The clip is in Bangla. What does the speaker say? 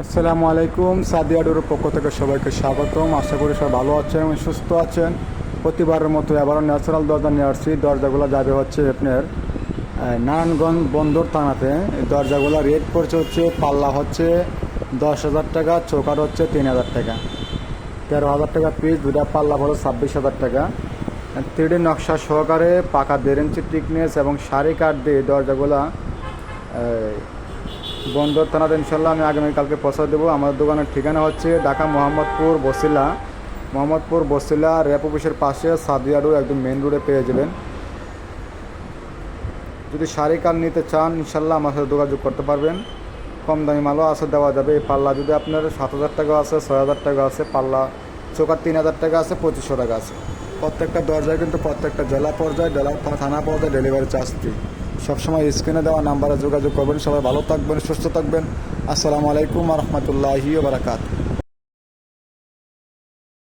আসসালামু আলাইকুম। সাদিয়াডুর পক্ষ থেকে সবাইকে স্বাগতম। আশা করি সবাই ভালো আছেন এবং সুস্থ আছেন। প্রতিবারের মতো এবারও ন্যাচারাল দরজা নিয়ে আসছি। দরজাগুলো যাবে হচ্ছে আপনার নারায়ণগঞ্জ বন্দর থানাতে। এই দরজাগুলো রেট পড়ছে হচ্ছে পাল্লা হচ্ছে 10,000 টাকা, চৌকাট হচ্ছে 3,000 টাকা, 13,000 টাকা পিস। দুটা পাল্লা হলো 26,000 টাকা। 3D নকশা সহকারে পাকা 1.5 ইঞ্চি টিকনেস এবং সারি কাঠ দিয়ে দরজাগুলা বন্দর থানাতে ইনশাল্লাহ আমি আগামীকালকে পৌঁছে দেবো। আমাদের দোকানের ঠিকানা হচ্ছে ঢাকা মোহাম্মদপুর বসিলা র্যাপ অফিসের পাশে সাদিয়াডু, একদম মেন রোডে পেয়ে যাবেন। যদি শাড়ি কাল নিতে চান ইনশাল্লাহ আমার সাথে যোগাযোগ করতে পারবেন। কম দামি মালও আছে, দেওয়া যাবে। এই পাল্লা যদি আপনার 7,000 টাকা আছে, 6,000 টাকা আছে, পাল্লা চৌকাট 3,000 টাকা আছে, 2,500 টাকা আছে। প্রত্যেকটা দরজায় কিন্তু প্রত্যেকটা জেলা থানা পর্যায়ে ডেলিভারি চার্জ ফ্রি। সবসময় স্ক্রিনে দেওয়া নাম্বারে যোগাযোগ করবেন। সবাই ভালো থাকবেন, সুস্থ থাকবেন। আসসালামু আলাইকুম ওয়া রাহমাতুল্লাহি ওয়া বারাকাতুহু।